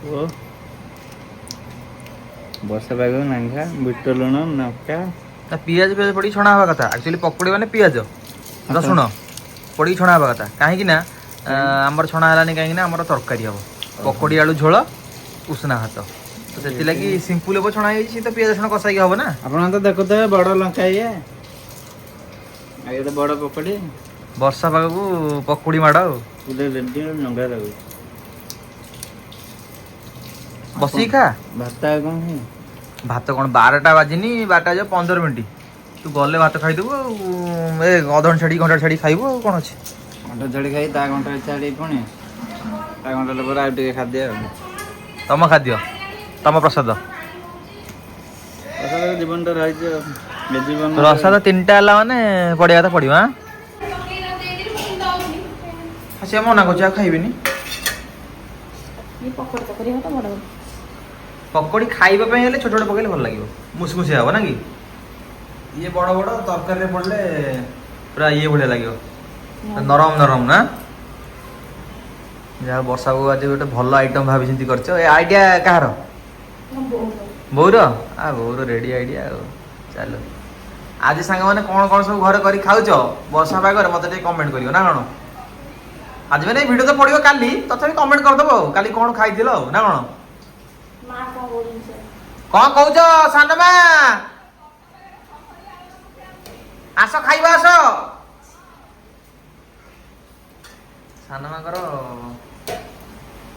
ଓ ବର୍ଷା ପାଗ ନାଙ୍ଗା ବିଟ ଲୁଣ ଲଙ୍କା ନା ପିଆଜ ପିଆଜ ପଡ଼ିକି ଛଣା ହେବା କଥା ଆକ୍ଚୁଆଲି ପକୋଡ଼ି ମାନେ ପିଆଜ ରସୁଣ ପଡ଼ିକି ଛଣା ହେବା କଥା କାହିଁକି ନା ଆମର ଛଣା ହେଲାନି କାହିଁକି ନା ଆମର ତରକାରୀ ହେବ ପକୋଡ଼ି ଆଳୁ ଝୋଳ ଉଷୁନା ଭାତ ତ ସେଥିଲାଗି ସିମ୍ପୁଲ୍ ହେବ ଛଣା ହେଇଛି ତ ପିଆଜ ରସୁଣ କଷାଇକି ହେବ ନା ଆପଣ ତ ଦେଖୁଥିବେ ବଡ଼ ଲଙ୍କା ଇଏ ଆଉ ଇଏ ତ ବଡ଼ ପକୋଡ଼ି ବର୍ଷା ପାଗକୁ ପକୁଡ଼ି ମାଡ଼ ଆଉ ପୁରା ରେଡ଼ି ଲଙ୍କା ଲାଗୁଛି ବସିକି ଖା ଭାତ ଆଉ କ'ଣ ହୁଏ ଭାତ କ'ଣ 12ଟା ବାଜିନି 12ଟା ଯାଉ 15 ମିନିଟ୍ ତୁ ଗଲେ ଭାତ ଖାଇଦେବୁ ଆଉ ଏ ଅଧଘଣ୍ଟା ଛାଡ଼ିକି ଘଣ୍ଟା ଛାଡ଼ିକି ଖାଇବୁ ଆଉ କ'ଣ ଅଛି ଘଣ୍ଟା ଛାଡ଼ି ଖାଇ ତା ଘଣ୍ଟା ଛାଡ଼ି ପୁଣି ତା ଘଣ୍ଟା ପରେ ଆଉ ଟିକେ ଖାଦ୍ୟ ଆଉ ତମ ଖାଦ୍ୟ ତମ ପ୍ରସାଦ ଜୀବନଟା ରହିଛି ଆଉ ଏ ଜୀବନ ପ୍ରସାଦ 3ଟା ହେଲା ମାନେ ପଡ଼ିବା କଥା ପଡ଼ିବ ଆଁ ସେ ମନା କରୁଛି ଆଉ ଖାଇବିନି ପକୋଡ଼ି ଖାଇବା ପାଇଁ ହେଲେ ଛୋଟ ଛୋଟ ପକେଇଲେ ଭଲ ଲାଗିବ ମୁସମୁସିଆ ହେବ ନା କି ଇଏ ବଡ଼ ବଡ଼ ତରକାରୀରେ ପଡ଼ିଲେ ପୁରା ଇଏ ଭଳିଆ ଲାଗିବ ନରମ ନରମ ନା ଯାହା ବର୍ଷାକୁ ଆଜି ଗୋଟେ ଭଲ ଆଇଟମ୍ ଭାବି ଚିନ୍ତି କରିଛ ଏ ଆଇଡ଼ିଆ କାହାର ବୋଉର ବୋଉର ରେଡ଼ି ଆଇଡ଼ିଆ ଆଉ ଚାଲ ଆଜି ସାଙ୍ଗମାନେ କ'ଣ କ'ଣ ସବୁ ଘରେ କରି ଖାଉଛ ବର୍ଷା ପାଗରେ ମୋତେ ଟିକେ କମେଣ୍ଟ କରିବ ନା କ'ଣ ଆଜି ମାନେ ଭିଡ଼ିଓ ତ ପଡ଼ିବ କାଲି ତଥାପି କମେଣ୍ଟ କରିଦେବ ଆଉ କାଲି କ'ଣ ଖାଇଥିଲ ଆଉ ନା କ'ଣ କ'ଣ କହୁଛ ସାନ ମା ଆସ ଖାଇବା ଆସ ସାନ ମାଙ୍କର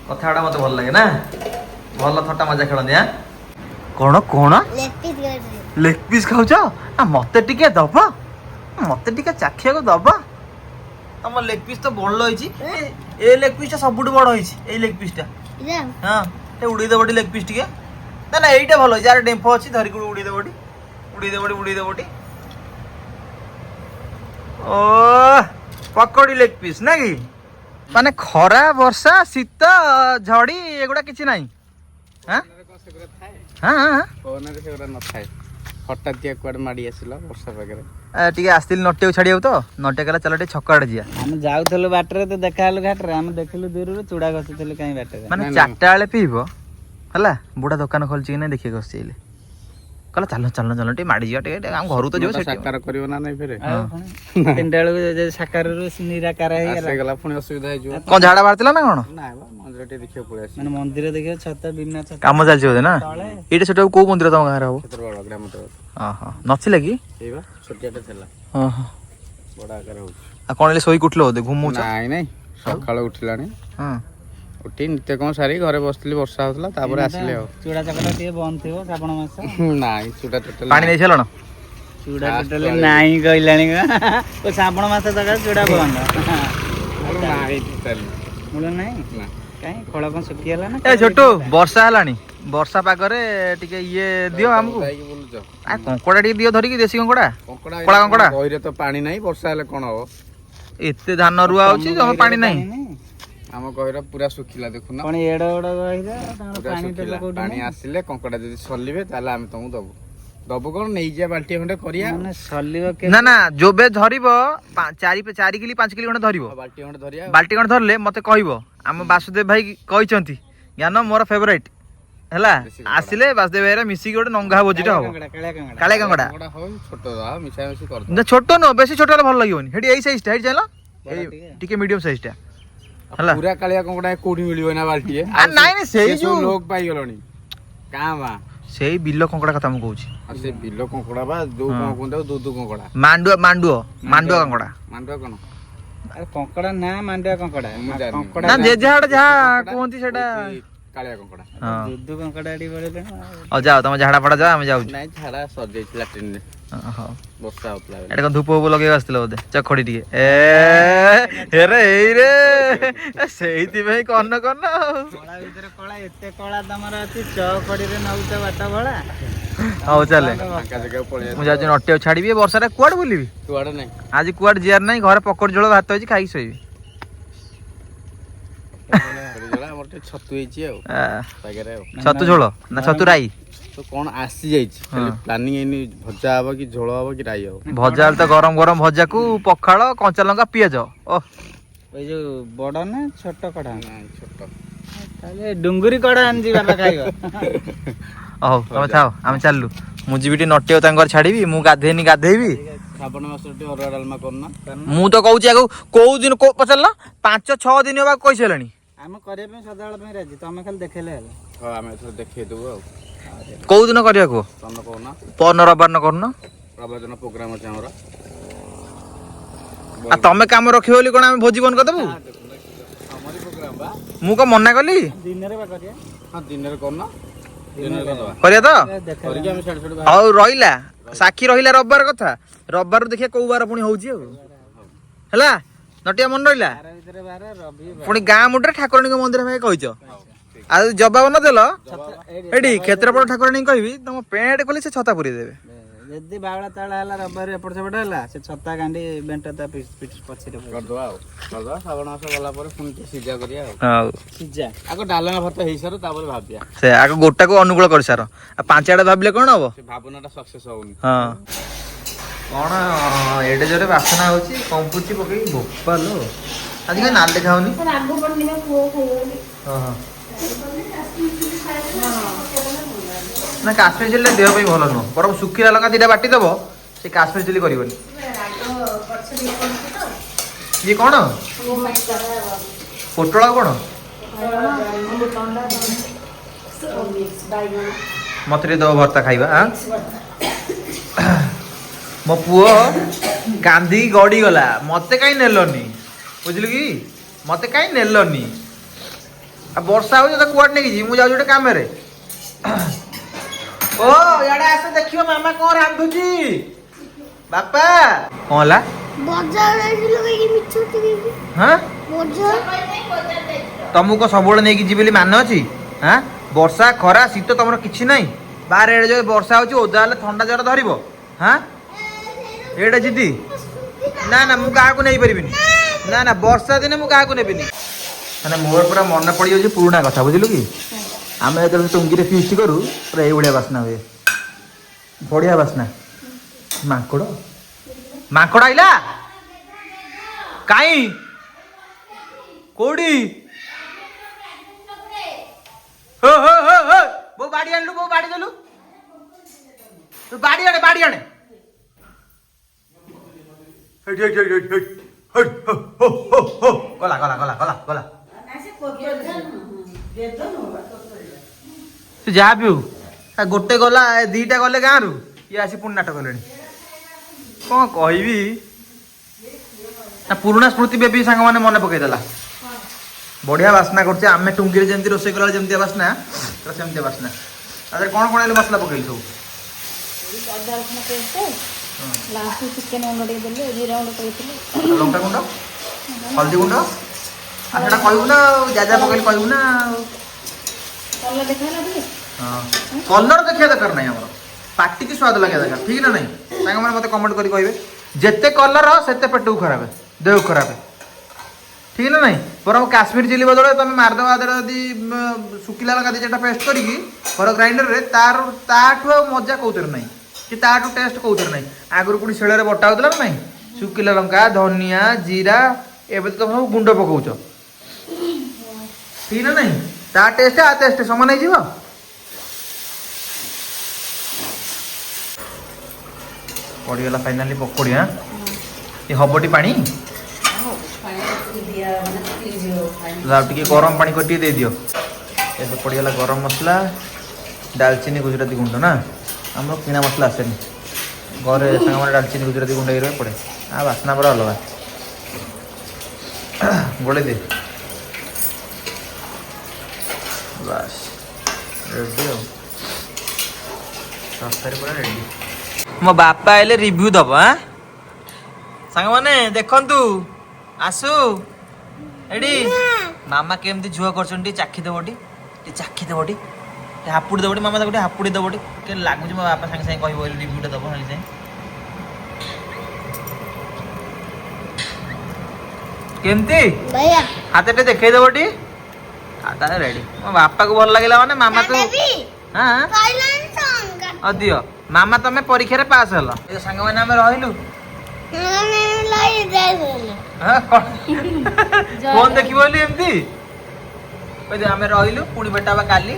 କଥାଟା ମୋତେ ଭଲ ଲାଗେ ନା ଭଲ ଥଟ୍ଟା ମଜା ଖେଳନ୍ତି ଆଁ କ'ଣ କ'ଣ ଲେଗ୍ ପିସ୍ ଖାଉଛ ମୋତେ ଟିକେ ଦବ ମୋତେ ଟିକେ ଚାଖିବାକୁ ଦବ ତମ ଲେଗ୍ ପିସ୍ ତ ଭଲ ହେଇଛି ଏ ଲେଗ୍ ପିସ୍ଟା ସବୁଠୁ ବଡ଼ ହେଇଛି ଏଇ ଲେଗ୍ ପିସ୍ଟା ହଁ ଏ ଉଡ଼େଇ ଦେବ ଲେଗ୍ ପିସ୍ ଟିକେ ନା ନା ଏଇଟା ଭଲ ହେଇଛି ଯାହାର ଡେମ୍ଫ ଅଛି ଧରିକି ଉଡ଼େଇ ଦେବଟି ଓ ପକୋଡ଼ି ଲେଗ୍ ପିସ୍ ନା କି ମାନେ ଖରା ବର୍ଷା ଶୀତ ଝଡ଼ି ଏଗୁଡ଼ା କିଛି ନାହିଁ ହଁ ସେଗୁଡ଼ା ନଥାଏ ହଠାତ୍ କୁଆଡ଼େ ମାଡ଼ି ଆସିଲା ବର୍ଷା ପାଖରେ ଟିକେ ଆସିଥିଲି ନଟିଆକୁ ଛାଡ଼ିବାକୁ ତ ନଟିଆ କହିଲା ଚାଲ ଟିକେ ଛକ ଆଡ଼େ ଯିବା ଆମେ ଯାଉଥିଲୁ ବାଟରେ ତ ଦେଖା ହେଲୁ ଘାଟରେ ଆମେ ଦେଖିଲୁ ଦୂରରୁ ଚୁଡ଼ା ଘଷୁଥିଲୁ କାହିଁ ବାଟରେ ମାନେ 4ଟା ବେଳେ ପିଇବ ହେଲା ବୁଢ଼ା ଦୋକାନ ଖୋଲିଛି କି ନାଇଁ ଦେଖିବାକୁ ଆସିଲେ କହିଲା ଚାଲ ଟିକେ ମାଡ଼ିଯିବା ଟିକେ ଆମ ଘରକୁ ତ ଯିବ ସାକାର କରିବ ନା ନାଇଁ ଫେରେ 3ଟା ବେଳକୁ ସାକାରରୁ ନିରାକାର ହେଇଗଲା ପୁଣି ଅସୁବିଧା ହେଇଯିବ କ'ଣ ଝାଡ଼ା ବାହାରିଥିଲା ନା କ'ଣ ନାଇଁ ବା ମନ୍ଦିର ଟିକେ ଦେଖିବାକୁ ପଳେଇ ଆସିବ ମାନେ ମନ୍ଦିର ଦେଖିବ ଛତା ବିନା ଛତା କାମ ଚାଲିଛି ବୋଧେ ନା ଏଇଟା ସେଟା କୋଉ ମନ୍ଦିର ତମ ଗାଁରେ ହବ କ୍ଷେତ୍ରପାଳ ଗ୍ରାମ ଦେବତା ଓହୋ ନଥିଲା କି ଏଇ ବା ଛୋଟିଆଟେ ଥିଲା ଓହୋ ବଡ଼ ଆକାର ହଉଛି ଆଉ କ'ଣ ହେଲେ ଶୋଇକି ଉଠିଲ ବୋଧେ ଘୁମୁଛ ନାଇଁ ସକାଳୁ ଉଠିଲାଣି ହଁ ଉଠି ନିତ୍ୟ କଣ ସାରି ଘରେ ବସିଥିଲି ବର୍ଷା ହଉଥିଲା ତାପରେ ଆସିଲେ ଆଉ ଚୁଡ଼ା ଚକଟା ଟିକେ ବନ୍ଦ ଥିବ ଶ୍ରାବଣ ମାସ। ନାଇଁ ଚୁଡ଼ା ଟୋଟାଲ ପାଣି ଦେଇ ସାରିଲଣ? ଚୁଡ଼ା ଟୋଟାଲି ନାହିଁ କହିଲାଣି ଓ ଶ୍ରାବଣ ମାସ ତକ ଚୁଡ଼ା ବନ୍ଦ। ନାହିଁ ଟୋଟାଲି ମୂଳ ନାହିଁ ନା। କାହିଁ ଖୋଳ କଣ ଶୁଖିଗଲା ନା? ଏ ଛୋଟୁ ବର୍ଷା ହେଲାଣି, ବର୍ଷା ପାଗରେ ଟିକେ ଇଏ ଦିଅ ଆମକୁ। ଯାଇକି ବୁଲୁଛ ଆ କଙ୍କଡା ଟିକେ ଦିଅ ଧରିକି, ଦେଶୀ କଙ୍କଡା। କଙ୍କଡା କଳା କଙ୍କଡା। ବହିରେ ତ ପାଣି ନାହିଁ, ବର୍ଷା ହେଲେ କଣ ହବ? ଏତେ ଧାନ ରୁଆ ହଉଛି ଜମା ପାଣି ନାହିଁ। ଆମ ଗହିର ପୁରା ଶୁଖିଲା ଦେଖୁନ, କଣ ଏଡ ବଡ ଗହିର ତାଙ୍କର ପୁରା ପାଣି ଶୁଖିଲା। ଦେବ ପାଣି ଆସିଲେ କଙ୍କଡା ଯଦି ସଲିବେ ତାହେଲେ ଆମେ ତମକୁ ଦବୁ। ଦବୁ କଣ, ନେଇଯିବା ବାଲ୍ଟିଏ ଖଣ୍ଡେ କରିବା ମାନେ ସଲିବ ନା ନା ଯୋବେ ଧରିବ 4 କିଲି 5 କିଲି ଖଣ୍ଡେ ଧରିବ। ବାଲ୍ଟିଏ ଖଣ୍ଡେ ଧରିବା। ବାଲ୍ଟି ଖଣ୍ଡେ ଧରିଲେ ମତେ କହିବ। ଆମ ବାସୁଦେବ ଭାଇ କହିଛନ୍ତି ଜ୍ଞାନ ମୋର ଫେଭରାଇଟ ହେଲା, ଆସିଲେ ବାସୁଦେବ ଭାଇରା ମିଶିକି ଗୋଟେ ନଙ୍ଗା ଭୋଜିଟା ହବ। କାଳିଆ କଙ୍କଡା ହଉ ଛୋଟ ମିଶାମିଶି କରିଦବା। ନା ଛୋଟ ନୁହଁ, ବେଶୀ ଛୋଟ ହେଲେ ଭଲ ଲାଗିବନି। ସେଠି ଏଇ ସାଇଜଟା ହେଇଛି ଜାଣିଲ, ଟିକେ ମିଡିୟମ ସାଇଜଟା ହେଲା। ପୁରା କାଳିଆ କଙ୍କଡା କୋଉଠି ମିଳିବ ନା ବାଲ୍ଟିଏ? ନାଇଁ ନାଇଁ ସେଇ ଯୋଉ ଲୋକ ପାଇଗଲଣି କାଁ ବା, ସେଇ ବିଲ କଙ୍କଡା କଥା ମୁଁ କହୁଛି। ଆଉ ସେ ବିଲ କଙ୍କଡା ବା ଯୋଉ କଣ କୁହନ୍ତି ଦୁଦୁ କଙ୍କଡା, ମାଣ୍ଡୁଆ ମାଣ୍ଡୁଅ ମାଣ୍ଡୁଆ କଙ୍କଡା। ମାଣ୍ଡୁଆ କଣ? ଆରେ କଙ୍କଡା ନା ମାଣ୍ଡିଆ କଙ୍କଡା ମୁଁ ଜାଣିନି। କଙ୍କଡା ନା ଯେ ଯାହା କୁହନ୍ତି ସେଟା କାଳିଆ କଙ୍କଡା। ଦୁଦୁ କଙ୍କଡା ଏଠି ବେଳେଣି। ଆଉ ଯାଅ ତମ ଝାଡା ପଡା ଯାଅ, ଆମେ ଯାଉଛୁ। ନାଇଁ ଝାଡା ସରିଯାଇଛି ଲାଟ୍ରିନରେ, ବର୍ଷା ହଉଥିଲା। ଏଟା କଣ ଧୂପ ଫୂପ ଲଗେଇକି ଆସିଥିଲ ବୋଧେ? ଚଖଡି ଟିକେ ହେରେ ଏଇରେ ସେଇଥିପାଇଁ କର୍ଣ୍ଣ କର୍ଣ୍ଣ ଆଉ। କଳା ଭିତରେ କଳା, ଏତେ କଳା ତମର ଅଛି ଚକଡିରେ ନଉଛ ବାଟ ଭଳା। ହଉ ଚାଲେ, ଫାଙ୍କା ଜାଗାକୁ ପଳେଇ ମୁଁ ଯାଉଛି ନଟିଆକୁ ଛାଡିବି। ଏ ବର୍ଷାରେ କୁଆଡେ ବୁଲିବି? କୁଆଡେ ନାହିଁ। ଆଜି କୁଆଡେ ଯିବାର ନାହିଁ, ଘରେ ପକୋଡି ଝୋଳ ଭାତ ହେଇଛି, ଖାଇକି ଶୋଇବି। ଆମର ଟିକେ ଛତୁ ହେଇଛି ଆଉ ପାଗରେ ଆଉ। ଛତୁ ଝୋଳ ନା ଛତୁ ରାଇ? ତ କଣ ଆସିଯାଇଛି, ଖାଲି ପ୍ଲାନିଂ ହେଇନି ଭଜା ହବ କି ଝୋଳ ହବ କି ରାଇ ହବ। ଭଜା ହେଲେ ତ ଗରମ ଗରମ ଭଜାକୁ ପଖାଳ, କଞ୍ଚା ଲଙ୍କା, ପିଆଜ। ଓହ ଏଇ ଯୋଉ ବଡ ନା ଛୋଟ କଢା? ନାଇଁ ଛୋଟ। ତାହେଲେ ଡୁଙ୍ଗୁରି କଢା ଆଣିଛି ବାପା ଖାଇବ। ହଉ ତମେ ଥାଅ, ଆମେ ଚାଲିଲୁ। ମୁଁ ଯିବି ଟିକେ ନଟିଆକୁ ତାଙ୍କର ଛାଡିବି। ମୁଁ ଗାଧେଇନି, ଗାଧେଇବି। ଶ୍ରାବଣ ମାସରେ ଟିକେ ଅରୁଆ ଡାଲମା କରୁନ। ମୁଁ ତ କହୁଛି ଆଗକୁ କୋଉ ଦିନ ପଚାରିଲ, 5-6 ଦିନ ହବା କହିସାରିଲାଣି। ଆମେ କରିବା ପାଇଁ ସଦାବେଳେ ପାଇଁ ରାଜି, ତମେ ଖାଲି ଦେଖେଇଲେ ହେଲା। ହଁ ଆମେ ଏଥର ଦେଖେଇଦବୁ ଆଉ। କୋଉ ଦିନ କରିବାକୁ? ତମେ କହୁନ। ପରଦିନ ରବିବାର ନ କରୁନ? ରବିବାର ଦିନ ପ୍ରୋଗ୍ରାମ ଅଛି ଆମର। ଆଉ ତମେ କାମ ରଖିବ ବୋଲି କଣ ଆମେ ଭୋଜି ବନ୍ଦ କରିଦେବୁ? ଆମରି ପ୍ରୋଗ୍ରାମ ବା। ମୁଁ କଣ ମନା କଲି? ଦିନରେ ବା କରିବା। ହଁ ଦିନରେ କରୁନ, ଦିନରେ କରିଦବା। କରିବା ତ? କରିକି ଆମେ ଛାଡି ଛାଡି ହଉ ରହିଲା ସାକ୍ଷୀ ରହିଲା ରବିବାର କଥା। ରବିବାର ଦେଖିବା କୋଉ ବାର ପୁଣି ହଉଛି ଆଉ ହେଲା। ନଟିଆ ମନେ ରହିଲା। ପୁଣି ଗାଁ ମୁଣ୍ଡରେ ଠାକୁରାଣୀଙ୍କ ମନ୍ଦିର ଭାଇ କହିଛ। ଆଉ ଜବାବ ନଦେଲ ଏଠି କ୍ଷେତ୍ରପାଳ ଠାକୁରାଣୀ କହିବି, ତମ ପେଣ୍ଟ ଖୋଲି ସେ ଛତା ପୁରେଇ ଦେବେ। ଯଦି ବାଉଳା ତାଳା ହେଲା ରବିବାର ଏପଟ ସେପଟ ହେଲା, ସେ ଛତା ଗାଣ୍ଡି ବେଣ୍ଟ ତା ପଛରେ କରିଦବା ଆଉ। କରିଦବା ଶ୍ରାବଣ ମାସ ଗଲା ପରେ ପୁଣି ଟିକେ ସିଝା କରିବା ଆଉ। ହଉ ସିଝା ଆଗ ଡାଲମା ଭାତ ହେଇସାରୁ ତାପରେ ଭାବିବା। ସେ ଆଗ ଗୋଟାକୁ ଅନୁକୂଳ କରିସାର, ଆଉ 5 ଆଡେ ଭାବିଲେ କଣ ହବ? ସେ ଭାବନାଟା ସକ୍ସେସ୍ ହଉନି। ହଁ କଣ ଏଡେ ଜୋରେ ବାସନା ହଉଛି, କମ୍ପୁଛି ପକେଇକି ବୋପାଲୋ। ଆଜି କାଇଁ ନାଲି ଖାଉନି? ନା କାଶ୍ମୀର ଚିଲି ଦେହ ପାଇଁ ଭଲ ନୁହଁ, ବରଂ ଶୁଖିଲା ଲଙ୍କା 2ଟା ବାଟି ଦବ, ସେ କାଶ୍ମୀର ଚିଲି କରିବନି। ଇଏ କଣ ପୋଟଳ ଆଉ କଣ? ମତେ ଟିକେ ଦବ ଭର୍ତ୍ତା ଖାଇବା। ମୋ ପୁଅ କାନ୍ଦିକି ଗଡ଼ିଗଲା, ମତେ କାହିଁ ନେଲନି? ବୁଝିଲୁ କି, ମତେ କାହିଁ ନେଲନି? ଆଉ ବର୍ଷା ହଉଛି, ତ କୁଆଡେ ନେଇକି ଯିବି? ମୁଁ ଯାଉଛି ଗୋଟେ କାମରେ। ଓ ଇଆଡେ ଆସ ଦେଖିବ ମାମା କଣ ରାନ୍ଧୁଛି। ବାପା କଣ ହେଲା? ହଁ ତମକୁ କଣ ସବୁବେଳେ ନେଇକି ଯିବି ବୋଲି ମାନେ ଅଛି? ହଁ ବର୍ଷା ଖରା ଶୀତ ତମର କିଛି ନାହିଁ। ବାହାରେ ଏଡେ ଯୋଉ ବର୍ଷା ହଉଛି, ଓଦା ହେଲେ ଥଣ୍ଡା ଜର ଧରିବ। ହଁ ଏଇଟା ଜିଦି। ନା ନା ମୁଁ କାହାକୁ ନେଇପାରିବିନି। ନା ନା ବର୍ଷା ଦିନେ ମୁଁ କାହାକୁ ନେବିନି। ମାନେ ମୋର ପୁରା ମନେ ପଡିଯାଉଛି ପୁରୁଣା କଥା, ବୁଝିଲୁ କି? ଆମେ ଯେତେବେଳେ ଟୁଙ୍ଗିରେ ଫିଷ୍ଟ କରୁ, ପୁରା ଏଇଭଳିଆ ବାସ୍ନା ହୁଏ, ବଢିଆ ବାସ୍ନା। ମାଙ୍କଡ ମାଙ୍କଡ ଆଇଲା କାଇଁ? କୋଉଠି? ବୋଉ ବାଡି ଆଣିଲୁ, ବୋଉ ବାଡି ଦେଲୁ, ତୁ ବାଡି ଆଣେ, ବାଡି ଆଣେ। ଗଲା ଗଲା ଗଲା ଗଲା ଗଲା। ଯାହା ବି ହଉ, ଗୋଟେ ଗଲା, 2ଟା ଗଲେ ଗାଁରୁ, ଇଏ ଆସି ପୁଣି ନାଟକ କଲେଣି। କଣ କହିବି? ପୁରୁଣା ସ୍ମୃତି ବେବି ସାଙ୍ଗମାନେ ମନେ ପକେଇଦେଲା। ବଢିଆ ବାସ୍ନା କରୁଛେ ଆମେ ଟୁଙ୍ଗିରେ ଯେମିତି ରୋଷେଇ କଲା ଯେମିତି ବାସ୍ନା ପୁରା ସେମିତି ବାସ୍ନା। ତା ଦେହରେ କ'ଣ କ'ଣ ହେଲେ ମସଲା ପକେଇଲି ସବୁ? ଅଦା ରସୁଣ ପେଷ୍ଟ, ଲାଷ୍ଟକୁ ଚିକେନ ଗୁଣ୍ଡ ଟିକେ ଦେଲେ, ଜିରା ଗୁଣ୍ଡ ପକେଇଥିଲି, ଲଙ୍କା ଗୁଣ୍ଡ, ହଳଦୀ ଗୁଣ୍ଡ, ଆଉ ସେଟା କହିବୁ ନା ଆଉ ଯାହା ପକେଇଲି କହିବୁ ନା ଆଉ। କଲର ଦେଖାହେଲା ଟିକେ। ହଁ କଲର ଦେଖିବା ଦରକାର ନାହିଁ, ଆମର ପାଟିକି ସ୍ୱାଦ ଲାଗିବା ଦରକାର, ଠିକ ନା ନାହିଁ? ସାଙ୍ଗମାନେ ମୋତେ କମେଣ୍ଟ କରି କହିବେ ଯେତେ କଲର ସେତେ ପେଟକୁ ଖରାପ, ଦେହକୁ ଖରାପ, ଠିକ ନା ନାହିଁ? ବରଂ କାଶ୍ମୀର ଚିଲି ବଦଳରେ ତମେ ମାରିଦେବା ଦେହରେ ଯଦି ଶୁଖିଲା ଲଙ୍କା ଦୁଇ ଚାରିଟା ପେଷ୍ଟ କରିକି ଘର ଗ୍ରାଇଣ୍ଡରରେ ତାଠୁ ଆଉ ମଜା କୋଉଥିରେ ନାହିଁ କି ତାଠୁ ଟେଷ୍ଟ କୋଉଥିରେ ନାହିଁ। ଆଗରୁ ପୁଣି ଶିଳରେ ବଟା ହଉଥିଲା ନା ନାହିଁ? ଶୁଖିଲା ଲଙ୍କା, ଧନିଆ, ଜିରା, ଏବେ ତ ତମେ ସବୁ ଗୁଣ୍ଡ ପକଉଛ, ଠିକ ନା ନାହିଁ? ତା ଟେଷ୍ଟ ଆ ଟେଷ୍ଟ ସମାନ ହେଇଯିବ? ପଡ଼ିଗଲା ଫାଇନାଲି ପକୋଡ଼ି। ହଁ ଏ ହବଟି ପାଣି ଆଉ ଟିକେ ଗରମ ପାଣି କରି ଟିକେ ଦେଇଦିଅ। ଏବେ ପଡ଼ିଗଲା ଗରମ ମସଲା, ଡାଲଚିନି, ଗୁଜୁରାତି ଗୁଣ୍ଡ ନା, ଆମର କିଣା ମସଲା ଆସେନି, ଘରେ ସାଙ୍ଗମାନେ ଡାଲଚିନି ଗୁଜୁରାତି ଗୁଣ୍ଡ ହେଇକି ପଡ଼େ, ଆଉ ବାସ୍ନା ପୁରା ଅଲଗା। ଗୋଳେଇ ଦେ, ବାସ୍ ରେଡ଼ି ଆଉ ତରକାରୀ ପୁରା ରେଡ଼ି। ମୋ ବାପା ଆଇଲେ ରିଭ୍ୟୁ ଦବ। ଆଁ ସାଙ୍ଗମାନେ ଦେଖନ୍ତୁ, ଆସୁ ଏଠି ମାମା କେମିତି ଝୁଅ କରୁଛନ୍ତି ଟିକେ ଚାଖିଦେବଟି, ଟିକେ ଚାଖିଦେବଟି, ଟିକେ ହାପୁଡ଼ି ଦେବଟି, ମାମା ତାକୁ ଟିକେ ହାପୁଡ଼ି ଦେବଟି, କେମିତି ଲାଗୁଛି ମୋ ବାପା ସାଙ୍ଗେ ସାଙ୍ଗେ କହିବ ବୋଲି ରିଭ୍ୟୁଟା ଦବ ସାଙ୍ଗେ ସାଙ୍ଗେ। କେମିତି ହାତରେ ଟିକେ ଦେଖେଇ ଦେବଟି। ଆଉ ତାହେଲେ ରେଡ଼ି। ମୋ ବାପାକୁ ଭଲ ଲାଗିଲା ମାନେ ମାମା ତୁ ହଁ ଦିଅ। ମାମା ତମେ ପରୀକ୍ଷାରେ ପାସ୍ ହେଲ, ଏ ସାଙ୍ଗମାନେ ଆମେ ରହିଲୁ ଫୋନ ଦେଖିବ ବୋଲି ଏମିତି ଆମେ ରହିଲୁ, ପୁଣି ଭେଟା ହବା କାଲି।